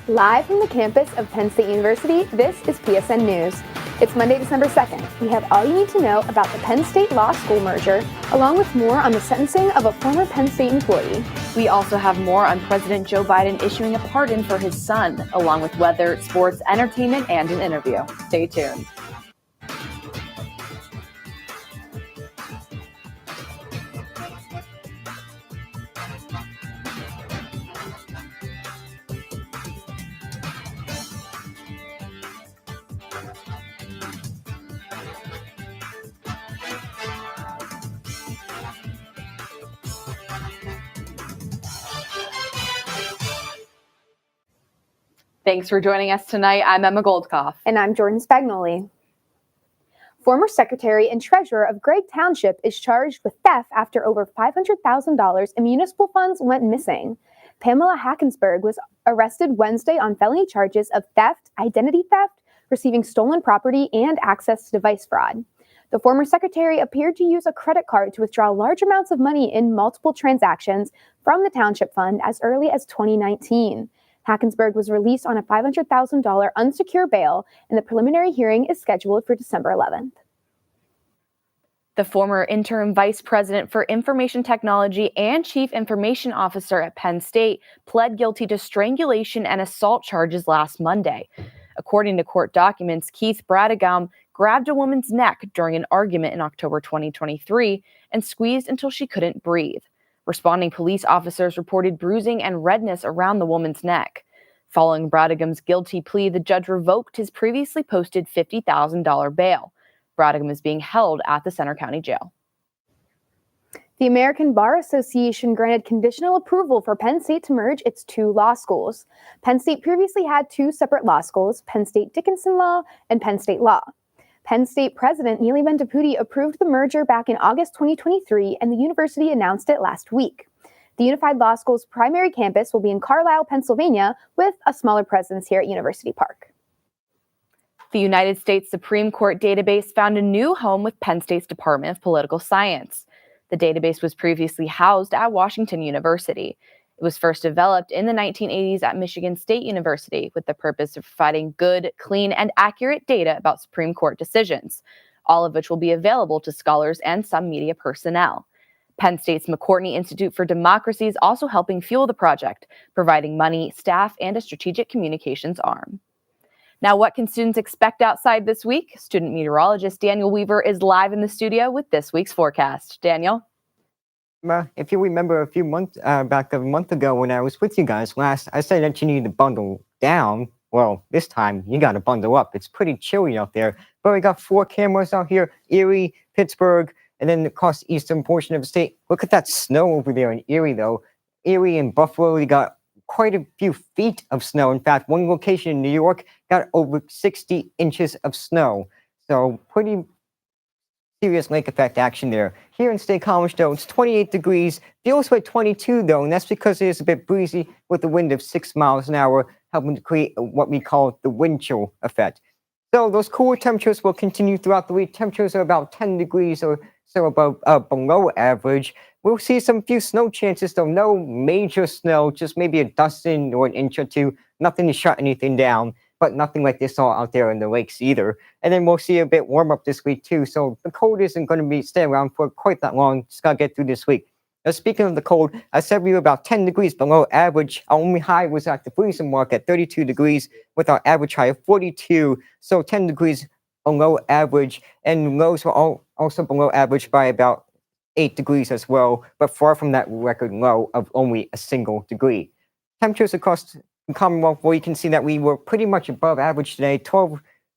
Live from the campus of Penn State University, this is PSN News. It's Monday, December 2nd. We have all you need to know about the Penn State Law School merger, along with more on the sentencing of a former Penn State employee. We also have more on President Joe Biden issuing a pardon for his son, along with weather, sports, entertainment, and an interview. Stay tuned. Thanks for joining us tonight. I'm Emma Goldkopf. And I'm Jordan Spagnolli. Former Secretary and Treasurer of Gregg Township is charged with theft after over $500,000 in municipal funds went missing. Pamela Hackensberg was arrested Wednesday on felony charges of theft, identity theft, receiving stolen property, and access to device fraud. The former secretary appeared to use a credit card to withdraw large amounts of money in multiple transactions from the township fund as early as 2019. Hackensberg was released on a $500,000 unsecured bail, and the preliminary hearing is scheduled for December 11th. The former interim vice president for information technology and chief information officer at Penn State pled guilty to strangulation and assault charges last Monday. According to court documents, Keith Bradegum grabbed a woman's neck during an argument in October 2023 and squeezed until she couldn't breathe. Responding police officers reported bruising and redness around the woman's neck. Following Bradegum's guilty plea, the judge revoked his previously posted $50,000 bail. Bradegum is being held at the Center County Jail. The American Bar Association granted conditional approval for Penn State to merge its two law schools. Penn State previously had two separate law schools, Penn State Dickinson Law and Penn State Law. Penn State President Neely Bendapudi approved the merger back in August 2023, and the university announced it last week. The Unified Law School's primary campus will be in Carlisle, Pennsylvania, with a smaller presence here at University Park. The United States Supreme Court database found a new home with Penn State's Department of Political Science. The database was previously housed at Washington University. It was first developed in the 1980s at Michigan State University with the purpose of providing good, clean, and accurate data about Supreme Court decisions, all of which will be available to scholars and some media personnel. Penn State's McCourtney Institute for Democracy is also helping fuel the project, providing money, staff, and a strategic communications arm. Now, what can students expect outside this week? Student meteorologist Daniel Weaver is live in the studio with this week's forecast. Daniel? If you remember a month ago when I was with you guys last, I said that you need to bundle down. Well, this time you got to bundle up. It's pretty chilly out there. But we got 4 cameras out here, Erie, Pittsburgh, and then across the eastern portion of the state. Look at that snow over there in Erie, though. Erie and Buffalo, we got quite a few feet of snow. In fact, one location in New York got over 60 inches of snow. So pretty serious lake effect action there. Here in State College, though, it's 28 degrees. Feels like 22, though, and that's because it is a bit breezy with a wind of 6 miles an hour, helping to create what we call the wind chill effect. So those cooler temperatures will continue throughout the week. Temperatures are about 10 degrees or so below average. We'll see some few snow chances, though. No major snow, just maybe a dusting or an inch or two. Nothing to shut anything down, but nothing like they saw out there in the lakes either. And then we'll see a bit warm up this week, too. So the cold isn't going to stay around for quite that long. Just got to get through this week. Now, speaking of the cold, I said we were about 10 degrees below average. Our only high was at the freezing mark at 32 degrees with our average high of 42. So 10 degrees below average. And lows were also below average by about 8 degrees as well, but far from that record low of only a single degree. Temperatures across the Commonwealth, well, you can see that we were pretty much above average today.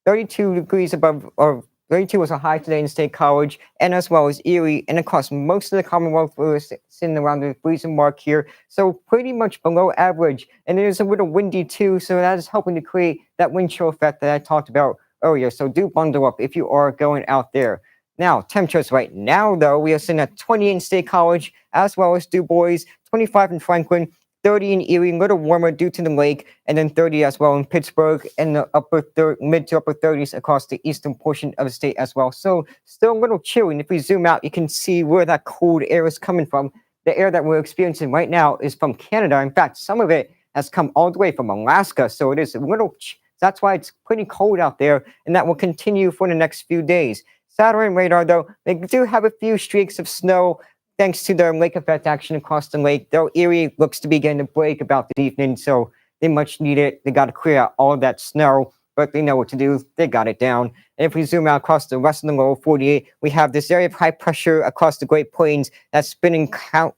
32 degrees above, or 32 was a high today in State College, and as well as Erie, and across most of the Commonwealth, we were sitting around the freezing mark here, so pretty much below average. And it is a little windy too, so that is helping to create that wind chill effect that I talked about earlier. So do bundle up if you are going out there. Now, temperatures right now, though, we are sitting at 28 in State College, as well as Du Bois, 25 in Franklin, 30 in Erie, a little warmer due to the lake, and then 30 as well in Pittsburgh, and the mid to upper 30s across the eastern portion of the state as well. So still a little chilly, and if we zoom out, you can see where that cold air is coming from. The air that we're experiencing right now is from Canada. In fact, some of it has come all the way from Alaska, so it is a little. That's why it's pretty cold out there, and that will continue for the next few days. Satellite radar, though, they do have a few streaks of snow thanks to their lake effect action across the lake. Though Erie looks to be getting a break about this evening, so they much need it. They got to clear out all of that snow, but they know what to do. They got it down. And if we zoom out across the rest of the lower 48, we have this area of high pressure across the Great Plains that's spinning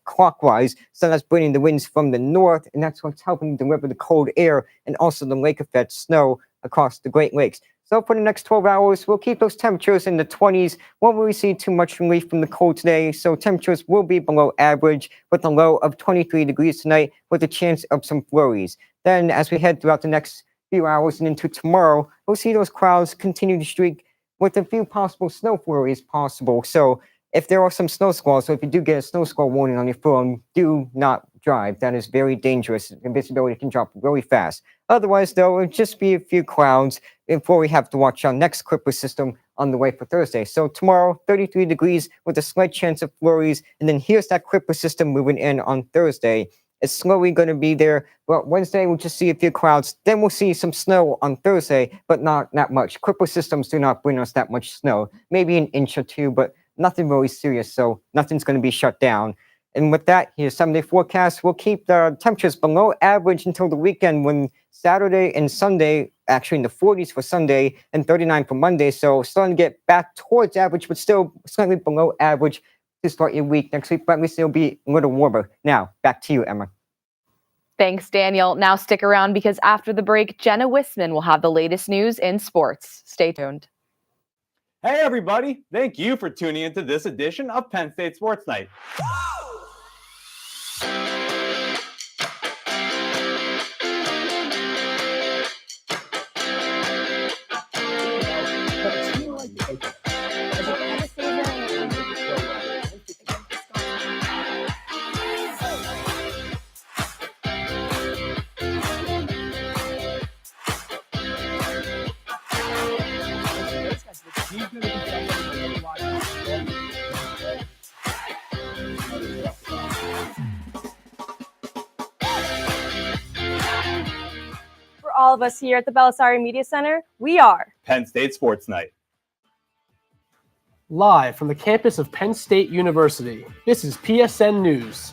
clockwise. So that's bringing the winds from the north, and that's what's helping deliver the cold air and also the lake effect snow across the Great Lakes. So for the next 12 hours, we'll keep those temperatures in the 20s. Won't really see too much relief from the cold today, so temperatures will be below average with a low of 23 degrees tonight with a chance of some flurries. Then as we head throughout the next few hours and into tomorrow, we'll see those clouds continue to streak with a few possible snow flurries possible. So if there are some snow squalls, so if you do get a snow squall warning on your phone, do not drive. That is very dangerous. And visibility can drop really fast. Otherwise, though, it'll just be a few clouds before we have to watch our next Clipper system on the way for Thursday. So tomorrow, 33 degrees with a slight chance of flurries. And then here's that Clipper system moving in on Thursday. It's slowly going to be there. But Wednesday, we'll just see a few clouds. Then we'll see some snow on Thursday, but not that much. Clipper systems do not bring us that much snow. Maybe an inch or two, but nothing really serious. So nothing's going to be shut down. And with that, here's 7-day forecast. We'll keep the temperatures below average until the weekend when Saturday and Sunday, actually in the 40s for Sunday and 39 for Monday. So starting to get back towards average, but still slightly below average to start your week next week. But at least it'll be a little warmer. Now, back to you, Emma. Thanks, Daniel. Now stick around because after the break, Jenna Wisman will have the latest news in sports. Stay tuned. Hey, everybody. Thank you for tuning into this edition of Penn State Sports Night. For all of us here at the Belisari Media Center, we are Penn State Sports Night. Live from the campus of Penn State University, this is PSN News.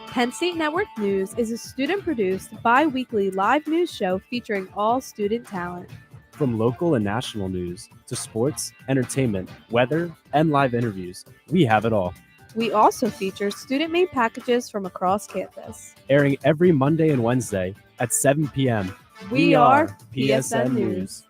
Penn State Network News is a student-produced, bi-weekly live news show featuring all student talent. From local and national news to sports, entertainment, weather, and live interviews, we have it all. We also feature student-made packages from across campus. Airing every Monday and Wednesday at 7 p.m. We are PSN News.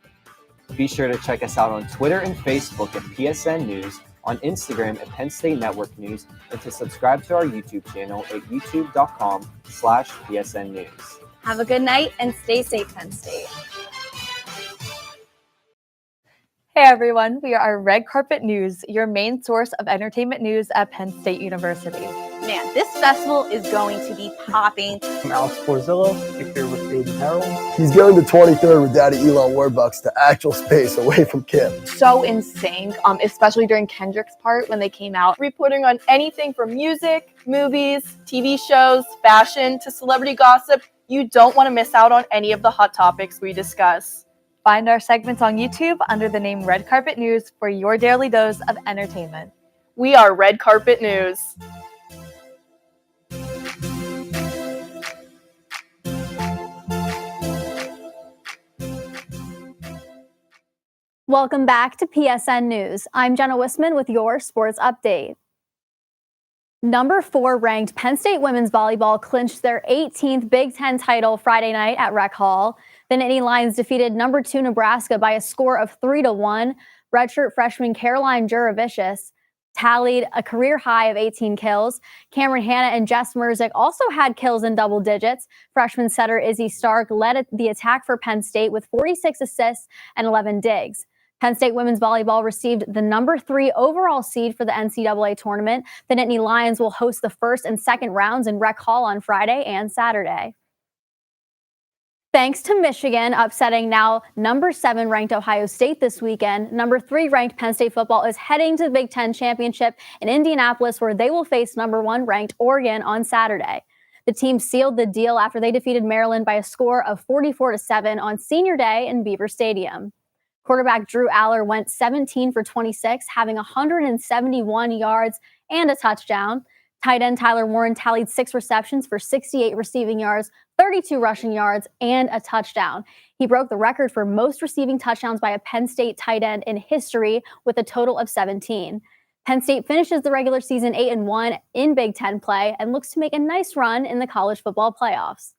Be sure to check us out on Twitter and Facebook at PSN News, on Instagram at Penn State Network News, and to subscribe to our YouTube channel at youtube.com/PSN News. Have a good night and stay safe, Penn State. Hey everyone, we are Red Carpet News, your main source of entertainment news at Penn State University. Man, this festival is going to be popping. I'm Alex Porzillo, here with Aiden Harold. He's going to 23rd with Daddy Elon Warbucks to actual space away from Kim. So in sync, especially during Kendrick's part when they came out, reporting on anything from music, movies, TV shows, fashion, to celebrity gossip. You don't want to miss out on any of the hot topics we discuss. Find our segments on YouTube under the name Red Carpet News for your daily dose of entertainment. We are Red Carpet News. Welcome back to PSN News. I'm Jenna Wisman with your sports update. Number 4 ranked Penn State women's volleyball clinched their 18th Big Ten title Friday night at Rec Hall. The Nittany Lions defeated number 2 Nebraska by a score of 3-1. Redshirt freshman Caroline Juravicius tallied a career high of 18 kills. Cameron Hanna and Jess Merzick also had kills in double digits. Freshman setter Izzy Stark led the attack for Penn State with 46 assists and 11 digs. Penn State women's volleyball received the number 3 overall seed for the NCAA tournament. The Nittany Lions will host the first and second rounds in Rec Hall on Friday and Saturday. Thanks to Michigan upsetting now number 7 ranked Ohio State this weekend, number 3 ranked Penn State football is heading to the Big Ten championship in Indianapolis, where they will face number 1 ranked Oregon on Saturday. The team sealed the deal after they defeated Maryland by a score of 44-7 on Senior Day in Beaver Stadium. Quarterback Drew Aller went 17 for 26, having 171 yards and a touchdown. Tight end Tyler Warren tallied 6 receptions for 68 receiving yards, 32 rushing yards, and a touchdown. He broke the record for most receiving touchdowns by a Penn State tight end in history with a total of 17. Penn State finishes the regular season 8-1 in Big Ten play and looks to make a nice run in the college football playoffs.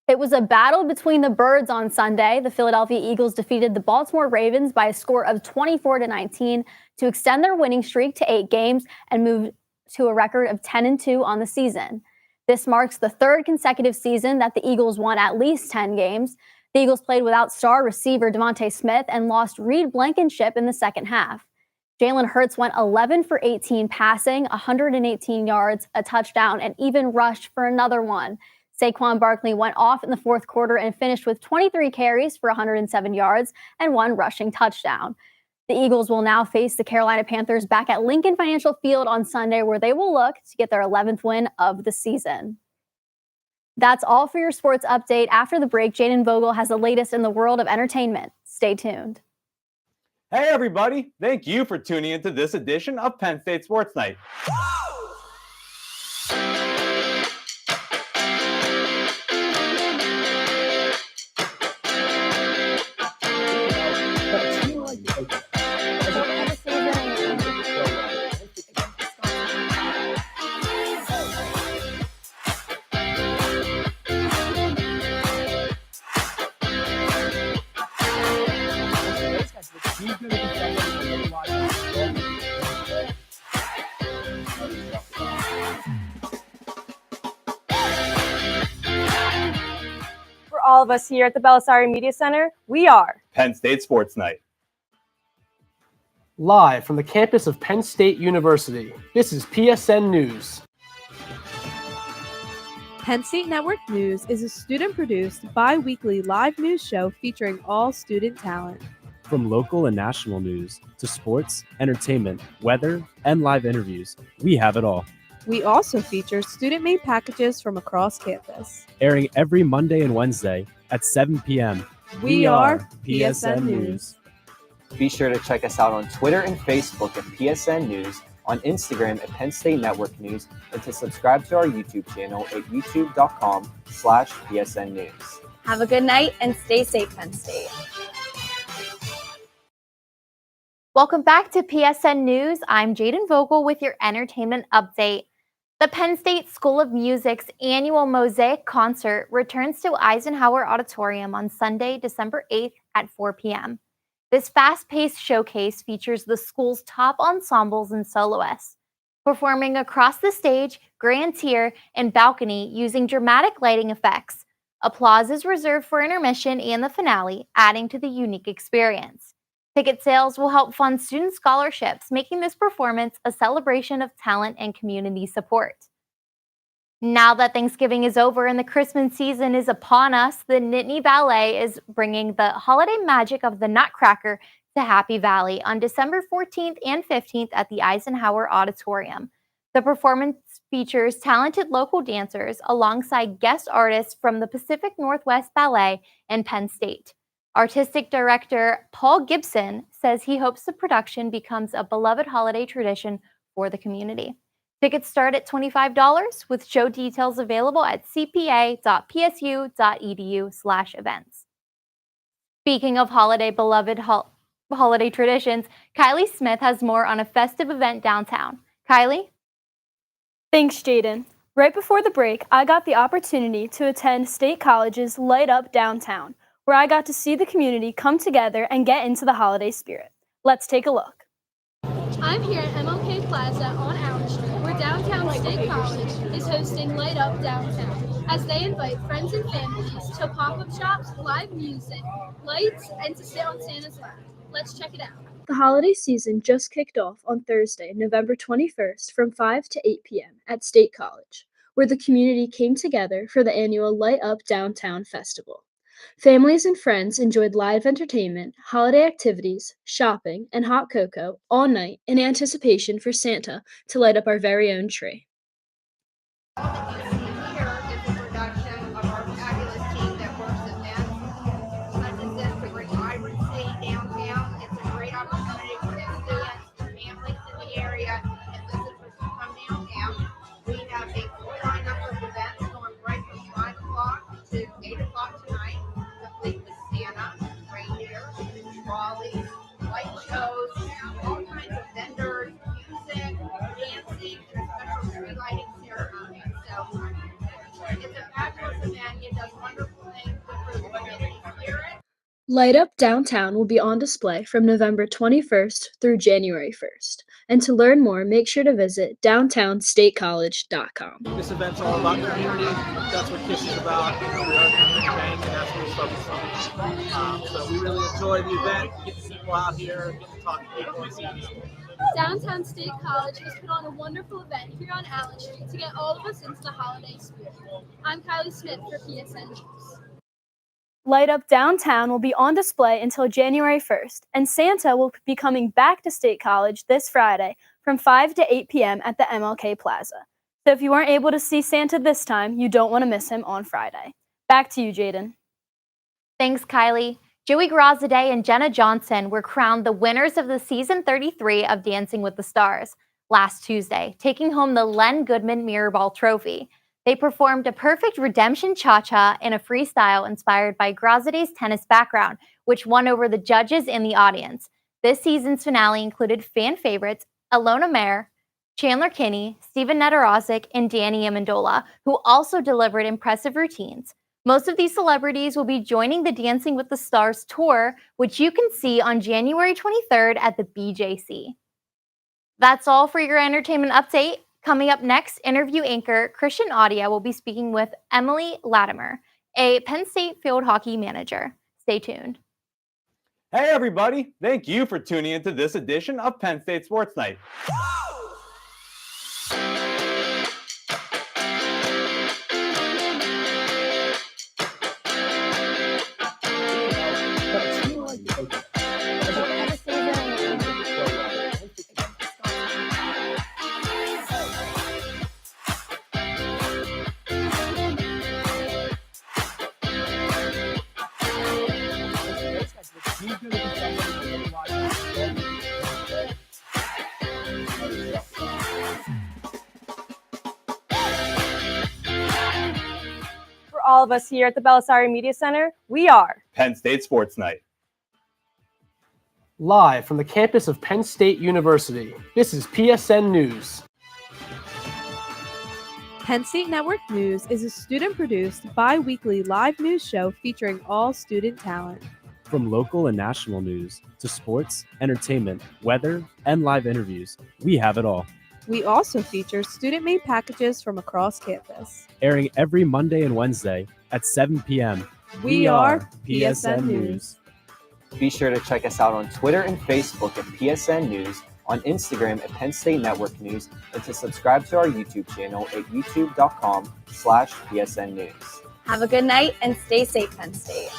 It was a battle between the birds on Sunday. The Philadelphia Eagles defeated the Baltimore Ravens by a score of 24-19 to extend their winning streak to 8 games and move to a record of 10-2 on the season. This marks the 3rd consecutive season that the Eagles won at least 10 games. The Eagles played without star receiver Devontae Smith and lost Reed Blankenship in the second half. Jalen Hurts went 11 for 18 passing, 118 yards, a touchdown, and even rushed for another one. Saquon Barkley went off in the fourth quarter and finished with 23 carries for 107 yards and 1 rushing touchdown. The Eagles will now face the Carolina Panthers back at Lincoln Financial Field on Sunday, where they will look to get their 11th win of the season. That's all for your sports update. After the break, Jaden Vogel has the latest in the world of entertainment. Stay tuned. Hey, everybody. Thank you for tuning into this edition of Penn State Sports Night. For all of us here at the Belisari Media Center, we are Penn State Sports Night. Live from the campus of Penn State University, this is PSN News. Penn State Network News is a student-produced, bi-weekly live news show featuring all student talent. From local and national news to sports, entertainment, weather, and live interviews, we have it all. We also feature student-made packages from across campus. Airing every Monday and Wednesday at 7 p.m. We are PSN News. Be sure to check us out on Twitter and Facebook at PSN News, on Instagram at Penn State Network News, and to subscribe to our YouTube channel at youtube.com/PSN News. Have a good night and stay safe, Penn State. Welcome back to PSN News. I'm Jaden Vogel with your entertainment update. The Penn State School of Music's annual Mosaic concert returns to Eisenhower Auditorium on Sunday, December 8th at 4 p.m. This fast-paced showcase features the school's top ensembles and soloists, performing across the stage, grand tier, and balcony using dramatic lighting effects. Applause is reserved for intermission and the finale, adding to the unique experience. Ticket sales will help fund student scholarships, making this performance a celebration of talent and community support. Now that Thanksgiving is over and the Christmas season is upon us, the Nittany Ballet is bringing the holiday magic of the Nutcracker to Happy Valley on December 14th and 15th at the Eisenhower Auditorium. The performance features talented local dancers alongside guest artists from the Pacific Northwest Ballet and Penn State. Artistic director Paul Gibson says he hopes the production becomes a beloved holiday tradition for the community. Tickets start at $25 with show details available at cpa.psu.edu/events. Speaking of beloved holiday traditions, Kylie Smith has more on a festive event downtown. Kylie? Thanks, Jaden. Right before the break, I got the opportunity to attend State College's Light Up Downtown, where I got to see the community come together and get into the holiday spirit. Let's take a look. I'm here at MLK Plaza on Allen Street, where downtown State College is hosting Light Up Downtown, as they invite friends and families to pop-up shops, live music, lights, and to sit on Santa's lap. Let's check it out. The holiday season just kicked off on Thursday, November 21st from 5 to 8 p.m. at State College, where the community came together for the annual Light Up Downtown Festival. Families and friends enjoyed live entertainment, holiday activities, shopping, and hot cocoa all night in anticipation for Santa to light up our very own tree. Light Up Downtown will be on display from November 21st through January 1st. And to learn more, make sure to visit downtownstatecollege.com. This event's all about community. That's what KISS is about. We are a community bank, and that's what we focus on. So we really enjoy the event. Get to see people out here, get to talk to people and see people. Downtown State College has put on a wonderful event here on Allen Street to get all of us into the holiday spirit. I'm Kylie Smith for PSN News. Light Up Downtown will be on display until January 1st, and Santa will be coming back to State College this Friday from 5 to 8 p.m. at the MLK Plaza. So if you weren't able to see Santa this time, you don't want to miss him on Friday. Back to you, Jaden. Thanks, Kylie. Joey Grazade and Jenna Johnson were crowned the winners of the season 33 of Dancing with the Stars last Tuesday, taking home the Len Goodman Mirrorball Trophy. They performed a perfect redemption cha-cha in a freestyle inspired by Grazade's tennis background, which won over the judges in the audience. This season's finale included fan favorites Alona Mayer, Chandler Kinney, Steven Nedorozic, and Danny Amendola, who also delivered impressive routines. Most of these celebrities will be joining the Dancing with the Stars tour, which you can see on January 23rd at the BJC. That's all for your entertainment update. Coming up next, interview anchor Christian Audia will be speaking with Emily Latimer, a Penn State field hockey manager. Stay tuned. Hey, everybody. Thank you for tuning into this edition of Penn State Sports Night. For all of us here at the Belisari Media Center, we are Penn State Sports Night. Live from the campus of Penn State University, this is PSN News. Penn State Network News is a student-produced, bi-weekly live news show featuring all student talent. From local and national news to sports, entertainment, weather, and live interviews, we have it all. We also feature student-made packages from across campus. Airing every Monday and Wednesday at 7 p.m. We are PSN News. Be sure to check us out on Twitter and Facebook at PSN News, on Instagram at Penn State Network News, and to subscribe to our YouTube channel at youtube.com/PSN News. Have a good night and stay safe, Penn State.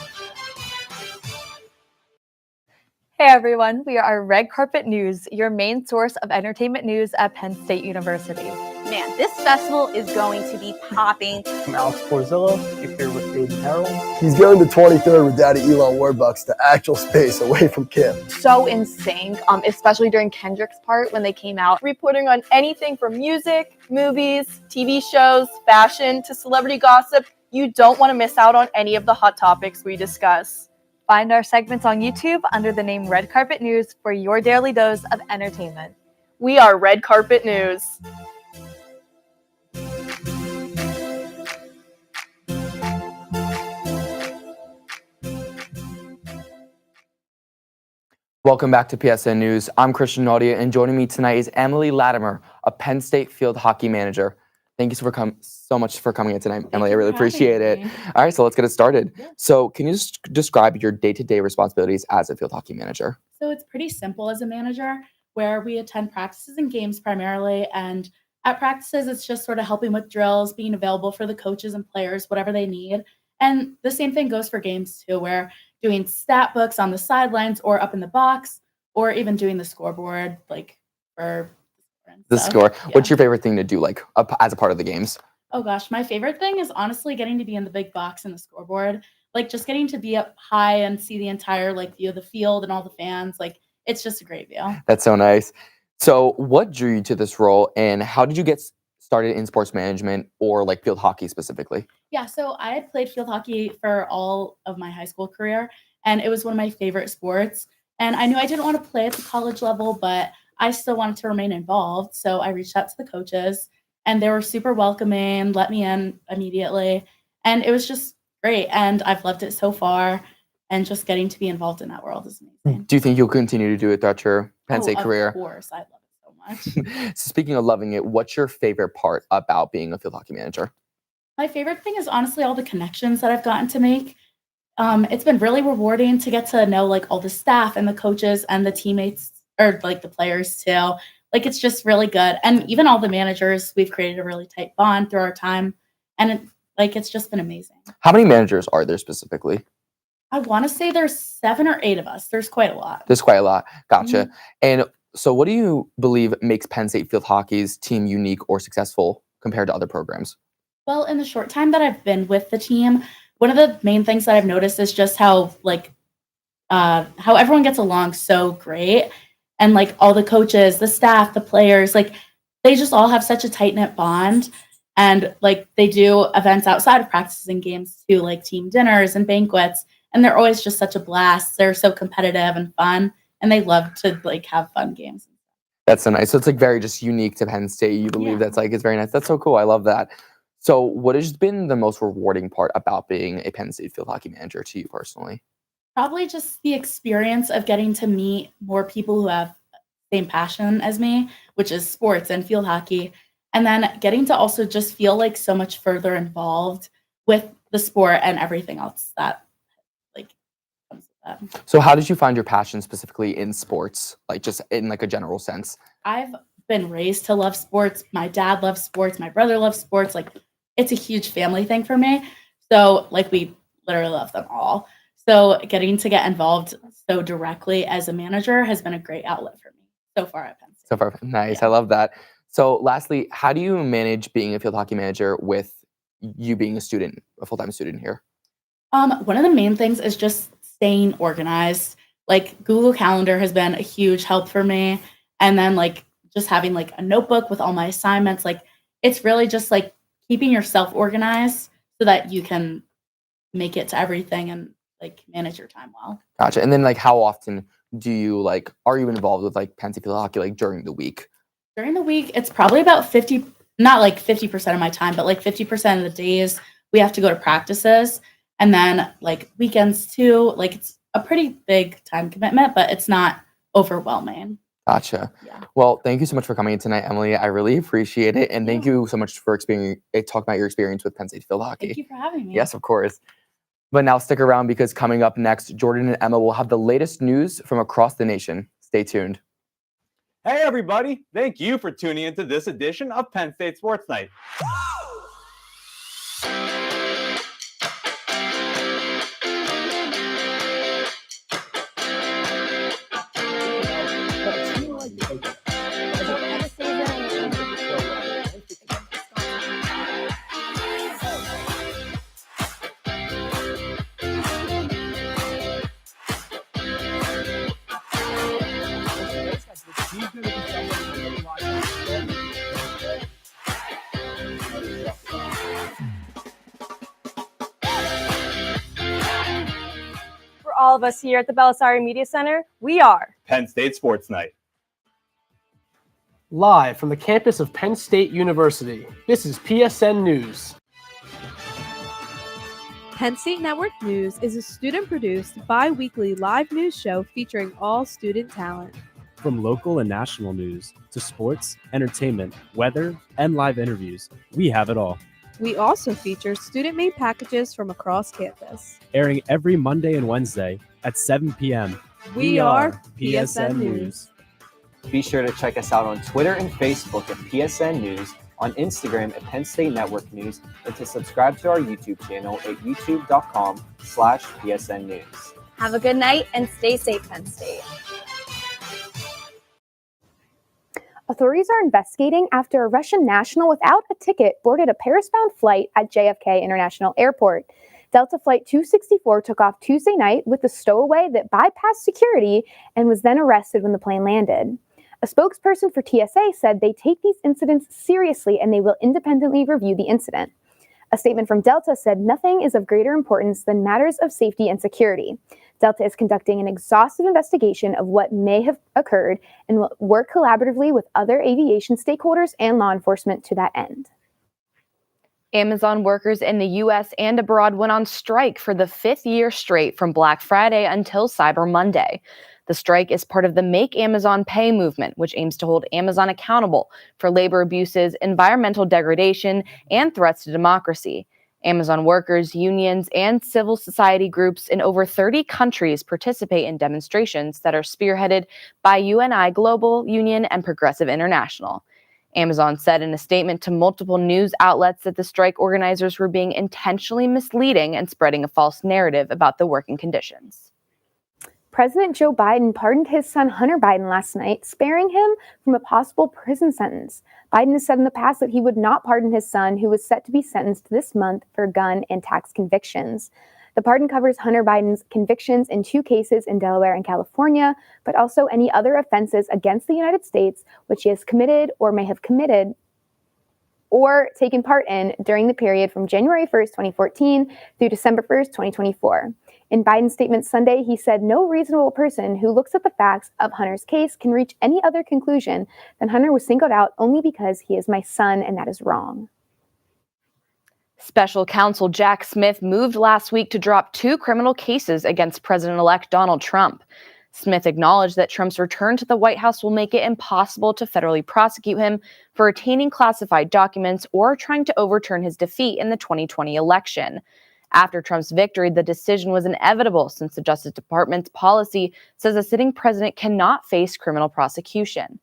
Hey everyone, we are Red Carpet News, your main source of entertainment news at Penn State University. Man, this festival is going to be popping. I'm Alex Porzillo, here with Aiden Harold. He's going to 23rd with Daddy Elon Warbucks to actual space away from Kim. So in sync, especially during Kendrick's part when they came out, reporting on anything from music, movies, TV shows, fashion, to celebrity gossip. You don't want to miss out on any of the hot topics we discuss. Find our segments on YouTube under the name Red Carpet News for your daily dose of entertainment. We are Red Carpet News. Welcome back to PSN News. I'm Christian Audia, and joining me tonight is Emily Latimer, a Penn State field hockey manager. Thank you so much for coming in tonight, Emily. I really appreciate it. All right, so let's get it started. So can you just describe your day-to-day responsibilities as a field hockey manager? So it's pretty simple as a manager, where we attend practices and games primarily. And at practices, it's just sort of helping with drills, being available for the coaches and players, whatever they need. And the same thing goes for games too, where doing stat books on the sidelines or up in the box, or even doing the scoreboard, like for the score. Yeah. What's your favorite thing to do, like as a part of the games? Oh gosh, my favorite thing is honestly getting to be in the big box and the scoreboard. Like just getting to be up high and see the entire view of the field and all the fans. Like it's just a great view. That's so nice. So what drew you to this role, and how did you get started in sports management or field hockey specifically? Yeah, so I had played field hockey for all of my high school career, and it was one of my favorite sports. And I knew I didn't want to play at the college level, but I still wanted to remain involved. So I reached out to the coaches, and they were super welcoming, let me in immediately. And it was just great. And I've loved it so far. and just getting to be involved in that world is amazing. Do you think you'll continue to do it throughout your Penn State career? Of course, I love it so much. So speaking of loving it, what's your favorite part about being a field hockey manager? My favorite thing is honestly all the connections that I've gotten to make. It's been really rewarding to get to know like all the staff and the coaches and the teammates, or like the players too. Like it's just really good. And even all the managers, we've created a really tight bond through our time. And it's just been amazing. How many managers are there specifically? I want to say there's 7 or 8 of us. There's quite a lot. There's quite a lot. Gotcha. And so what do you believe makes Penn State field hockey's team unique or successful compared to other programs? Well, in the short time that I've been with the team, one of the main things that I've noticed is just how everyone gets along so great. And like all the coaches, the staff, the players, like they just all have such a tight-knit bond. And like they do events outside of practices and games too, like team dinners and banquets. And they're always just such a blast. They're so competitive and fun. And they love to like have fun games. That's so nice. So it's like very just unique to Penn State. You believe that's like, it's very nice. That's so cool. I love that. So what has been the most rewarding part about being a Penn State field hockey manager to you personally? Probably just the experience of getting to meet more people who have the same passion as me, which is sports and field hockey. And then getting to also just feel like so much further involved with the sport and everything else that like comes with that. So how did you find your passion specifically in sports? Like just in like a general sense? I've been raised to love sports. My dad loves sports. My brother loves sports. Like it's a huge family thing for me. So like we literally love them all. So getting to get involved so directly as a manager has been a great outlet for me so far at Penn State. So far, nice. I love that. So lastly, how do you manage being a field hockey manager with you being a student, a full-time student here? One of the main things is just staying organized. Like Google Calendar has been a huge help for me. And then like just having like a notebook with all my assignments, like it's really just like keeping yourself organized so that you can make it to everything and like manage your time well. Gotcha. And then like how often do you like, are you involved with like Penn State field hockey like during the week? During the week, it's probably about 50, not like 50% of my time, but like 50% of the days we have to go to practices. And then like weekends too, like it's a pretty big time commitment, but it's not overwhelming. Gotcha. Yeah. Well, thank you so much for coming in tonight, Emily. I really appreciate it. And thank you so much for talking about your experience with Penn State field hockey. Thank you for having me. Yes, of course. But now stick around because coming up next, Jordan and Emma will have the latest news from across the nation. Stay tuned. Hey, everybody. Thank you for tuning into this edition of Penn State Sports Night. All of us here at the Belisari Media Center, we are Penn State Sports Night. Live from the campus of Penn State University, this is PSN News. Penn State Network News is a student-produced, bi-weekly live news show featuring all student talent. From local and national news to sports, entertainment, weather, and live interviews, we have it all. We also feature student-made packages from across campus. Airing every Monday and Wednesday at 7 p.m. We are PSN News. Be sure to check us out on Twitter and Facebook at PSN News, on Instagram at Penn State Network News, and to subscribe to our YouTube channel at youtube.com/PSN News. Have a good night and stay safe, Penn State. Authorities are investigating after a Russian national without a ticket boarded a Paris-bound flight at JFK International Airport. Delta Flight 264 took off Tuesday night with a stowaway that bypassed security and was then arrested when the plane landed. A spokesperson for TSA said they take these incidents seriously and they will independently review the incident. A statement from Delta said nothing is of greater importance than matters of safety and security. Delta is conducting an exhaustive investigation of what may have occurred and will work collaboratively with other aviation stakeholders and law enforcement to that end. Amazon workers in the U.S. and abroad went on strike for the 5th year straight from Black Friday until Cyber Monday. The strike is part of the Make Amazon Pay movement, which aims to hold Amazon accountable for labor abuses, environmental degradation, and threats to democracy. Amazon workers, unions, and civil society groups in over 30 countries participate in demonstrations that are spearheaded by UNI Global Union and Progressive International. Amazon said in a statement to multiple news outlets that the strike organizers were being intentionally misleading and spreading a false narrative about the working conditions. President Joe Biden pardoned his son Hunter Biden last night, sparing him from a possible prison sentence. Biden has said in the past that he would not pardon his son, who was set to be sentenced this month for gun and tax convictions. The pardon covers Hunter Biden's convictions in 2 cases in Delaware and California, but also any other offenses against the United States which he has committed or may have committed or taken part in during the period from January 1st, 2014 through December 1st, 2024. In Biden's statement Sunday, he said no reasonable person who looks at the facts of Hunter's case can reach any other conclusion than Hunter was singled out only because he is my son, and that is wrong. Special counsel Jack Smith moved last week to drop 2 criminal cases against President-elect Donald Trump. Smith acknowledged that Trump's return to the White House will make it impossible to federally prosecute him for retaining classified documents or trying to overturn his defeat in the 2020 election. After Trump's victory, the decision was inevitable since the Justice Department's policy says a sitting president cannot face criminal prosecution.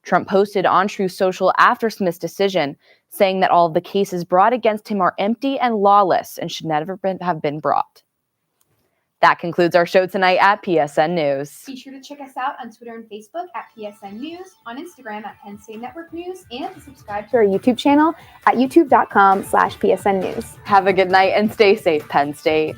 Trump posted on Truth Social after Smith's decision, saying that all of the cases brought against him are empty and lawless and should never have been brought. That concludes our show tonight at PSN News. Be sure to check us out on Twitter and Facebook at PSN News, on Instagram at Penn State Network News, and to subscribe to our YouTube channel at youtube.com/PSN News. Have a good night and stay safe, Penn State.